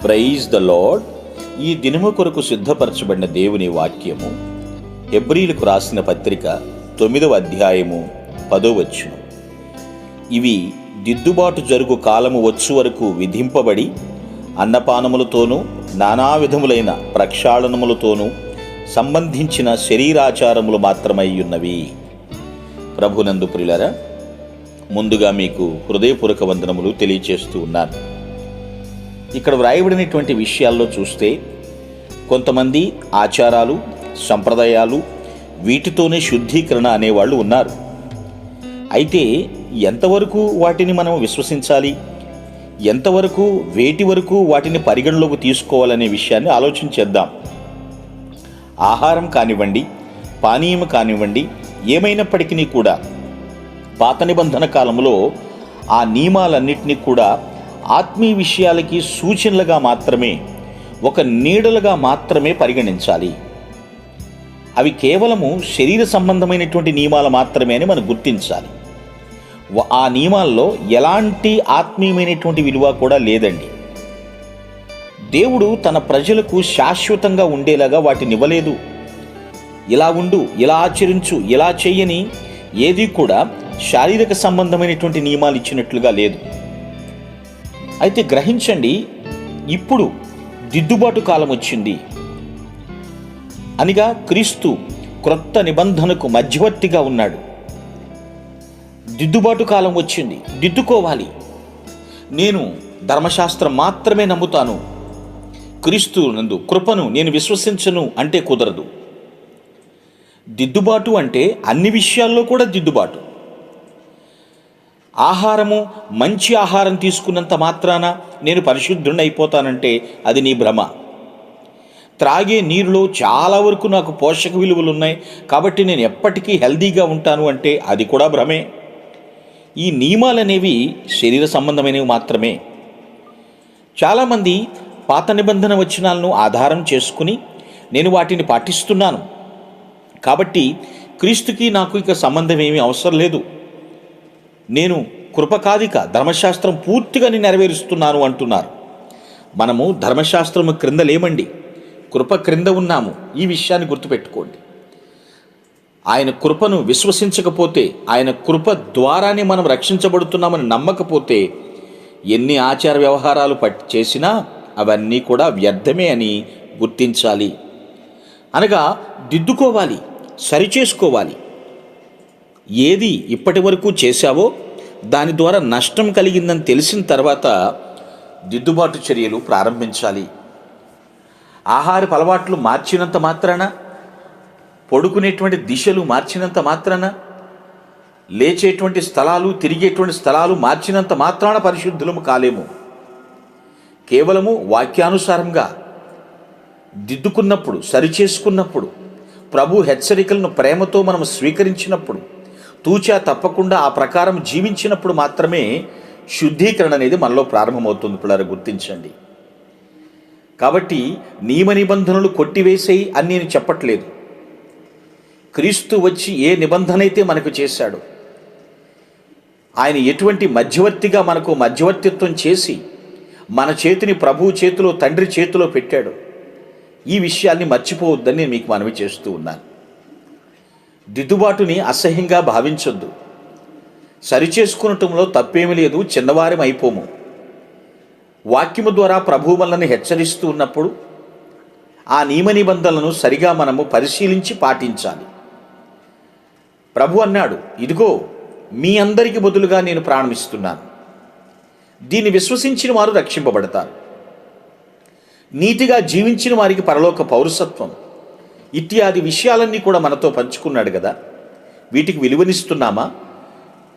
Praise the lord. ఈ దినము కొరకు సిద్ధపరచబడిన దేవుని వాక్యము హెబ్రీలకు రాసిన పత్రిక 9వ అధ్యాయము 10వ వచనం. ఇవి దిద్దుబాటు జరుగు కాలము వచ్చు వరకు విధింపబడి అన్నపానములతోనూ నానా విధములైన ప్రక్షాళనములతోనూ సంబంధించిన శరీరాచారములు మాత్రమై ఉన్నవి. ప్రభునందు ప్రియులారా, ముందుగా మీకు హృదయపూర్వక వందనములు తెలియచేస్తూ ఉన్నాను. ఇక్కడ వ్రాయబడినటువంటి విషయాల్లో చూస్తే కొంతమంది ఆచారాలు, సంప్రదాయాలు, వీటితోనే శుద్ధీకరణ అనేవాళ్ళు ఉన్నారు. అయితే ఎంతవరకు వాటిని మనం విశ్వసించాలి, ఎంతవరకు వేటి వరకు వాటిని పరిగణలోకి తీసుకోవాలనే విషయాన్ని ఆలోచించేద్దాం. ఆహారం కానివ్వండి, పానీయం కానివ్వండి, ఏమైనప్పటికీ కూడా పాత నిబంధన కాలంలో ఆ నియమాలన్నింటినీ కూడా ఆత్మీయ విషయాలకి సూచనలుగా మాత్రమే, ఒక నీడలుగా మాత్రమే పరిగణించాలి. అవి కేవలము శరీర సంబంధమైనటువంటి నియమాలు మాత్రమే అని మనం గుర్తించాలి. ఆ నియమాల్లో ఎలాంటి ఆత్మీయమైనటువంటి విలువ కూడా లేదండి. దేవుడు తన ప్రజలకు శాశ్వతంగా ఉండేలాగా వాటిని ఇవ్వలేదు. ఇలా ఉండు, ఇలా ఆచరించు, ఇలా చెయ్యని ఏది కూడా శారీరక సంబంధమైనటువంటి నియమాలు ఇచ్చినట్లుగా లేదు. అయితే గ్రహించండి, ఇప్పుడు దిద్దుబాటు కాలం వచ్చింది. అనగా క్రీస్తు క్రొత్త నిబంధనకు మధ్యవర్తిగా ఉన్నాడు. దిద్దుబాటు కాలం వచ్చింది, దిద్దుకోవాలి. నేను ధర్మశాస్త్రం మాత్రమే నమ్ముతాను, క్రీస్తు నందు కృపను నేను విశ్వసించను అంటే కుదరదు. దిద్దుబాటు అంటే అన్ని విషయాల్లో కూడా దిద్దుబాటు. ఆహారము, మంచి ఆహారం తీసుకున్నంత మాత్రాన నేను పరిశుద్ధుడిని అయిపోతానంటే అది నీ భ్రమ. త్రాగే నీరులో చాలా వరకు నాకు పోషక విలువలు ఉన్నాయి కాబట్టి నేను ఎప్పటికీ హెల్దీగా ఉంటాను అంటే అది కూడా భ్రమే. ఈ నియమాలు అనేవి శరీర సంబంధమైనవి మాత్రమే. చాలామంది పాత నిబంధన వచనాలను ఆధారం చేసుకుని నేను వాటిని పాటిస్తున్నాను కాబట్టి క్రీస్తుకి నాకు ఇక సంబంధం ఏమీ అవసరం లేదు, నేను కృపకాదిక ధర్మశాస్త్రం పూర్తిగా నెరవేరుస్తున్నాను అంటున్నారు. మనము ధర్మశాస్త్రము క్రింద లేమండి, కృప క్రింద ఉన్నాము. ఈ విషయాన్ని గుర్తుపెట్టుకోండి. ఆయన కృపను విశ్వసించకపోతే, ఆయన కృప ద్వారానే మనం రక్షించబడుతున్నామని నమ్మకపోతే ఎన్ని ఆచార వ్యవహారాలు చేసినా అవన్నీ కూడా వ్యర్థమే అని గుర్తించాలి. అనగా దిద్దుకోవాలి, సరిచేసుకోవాలి. ఏది ఇప్పటి వరకు చేశావో దాని ద్వారా నష్టం కలిగిందని తెలిసిన తర్వాత దిద్దుబాటు చర్యలు ప్రారంభించాలి. ఆహారపు అలవాట్లు మార్చినంత మాత్రాన, పడుకునేటువంటి దిశలు మార్చినంత మాత్రాన, లేచేటువంటి స్థలాలు, తిరిగేటువంటి స్థలాలు మార్చినంత మాత్రాన పరిశుద్ధులము కాలేము. కేవలము వాక్యానుసారంగా దిద్దుకున్నప్పుడు, సరిచేసుకున్నప్పుడు, ప్రభు హెచ్చరికలను ప్రేమతో మనం స్వీకరించినప్పుడు, తూచా తప్పకుండా ఆ ప్రకారం జీవించినప్పుడు మాత్రమే శుద్ధీకరణ అనేది మనలో ప్రారంభమవుతుంది. పిల్లలు గుర్తించండి. కాబట్టి నియమ నిబంధనలు కొట్టివేసేయి అని నేను చెప్పట్లేదు. క్రీస్తు వచ్చి ఏ నిబంధన అయితే మనకు చేశాడో, ఆయన ఎటువంటి మధ్యవర్తిగా మనకు మధ్యవర్తిత్వం చేసి మన చేతిని ప్రభువు చేతిలో, తండ్రి చేతిలో పెట్టాడు, ఈ విషయాల్ని మర్చిపోవద్దని నేను మీకు మనవి చేస్తూ ఉన్నాను. దిద్దుబాటుని అసహ్యంగా భావించొద్దు. సరిచేసుకునటంలో తప్పేమీ లేదు, చిన్నవారం అయిపోము. వాక్యము ద్వారా ప్రభువు మనల్ని హెచ్చరిస్తూ ఉన్నప్పుడు ఆ నియమ నిబంధనలను సరిగా మనము పరిశీలించి పాటించాలి. ప్రభు అన్నాడు, ఇదిగో మీ అందరికి బదులుగా నేను ప్రాణమిస్తున్నాను, దీన్ని విశ్వసించిన వారు రక్షింపబడతారు, నీతిగా జీవించిన వారికి పరలోక పౌరసత్వం, ఇత్యాది విషయాలన్నీ కూడా మనతో పంచుకున్నాడు కదా. వీటికి విలువనిస్తున్నామా?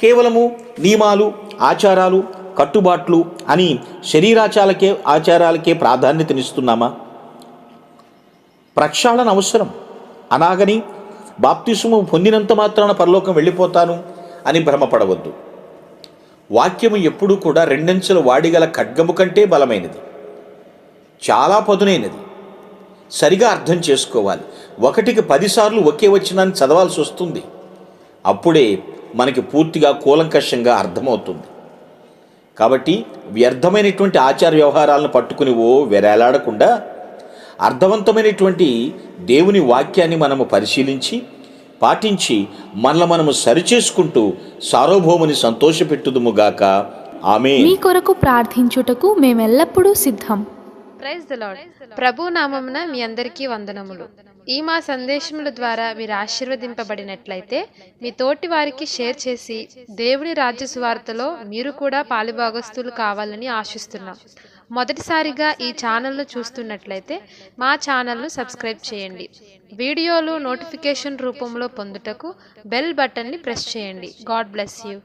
కేవలము నియమాలు, ఆచారాలు, కట్టుబాట్లు అని ఆచారాలకే ప్రాధాన్యతనిస్తున్నామా? ప్రక్షాళన అవసరం. అలాగని బాప్తిస్మము పొందినంత మాత్రాన పరలోకం వెళ్ళిపోతాను అని భ్రమపడవద్దు. వాక్యము ఎప్పుడూ కూడా రెండంచెల వాడిగల ఖడ్గము కంటే బలమైనది, చాలా పదునైనది. సరిగా అర్థం చేసుకోవాలి. 1కి 10 సార్లు ఒకే వచనాన్ని చదవాల్సి వస్తుంది. అప్పుడే మనకి పూర్తిగా కూలంకషంగా అర్థమవుతుంది. కాబట్టి వ్యర్థమైనటువంటి ఆచార వ్యవహారాలను పట్టుకుని వేలాడకుండా అర్థవంతమైనటువంటి దేవుని వాక్యాన్ని మనము పరిశీలించి పాటించి మనము సరిచేసుకుంటూ సార్వభౌముని సంతోషపెట్టుదుముగాక. ఆమేన్. మీ కొరకు ప్రార్థించుటకు మేమెల్లప్పుడూ సిద్ధం. Praise the lord. ప్రభు నామమున మీ అందరికీ వందనములు. ఈ మా సందేశముల ద్వారా మీరు ఆశీర్వదింపబడినట్లయితే మీ తోటి వారికి షేర్ చేసి దేవుని రాజ్య సువార్తలో మీరు కూడా పాలుభాగస్తులు కావాలని ఆశిస్తున్నాం. మొదటిసారిగా ఈ ఛానల్ను చూస్తున్నట్లయితే మా ఛానల్ను సబ్స్క్రైబ్ చేయండి. వీడియోలు నోటిఫికేషన్ రూపంలో పొందుటకు బెల్ బటన్ని ప్రెస్ చేయండి. God bless you.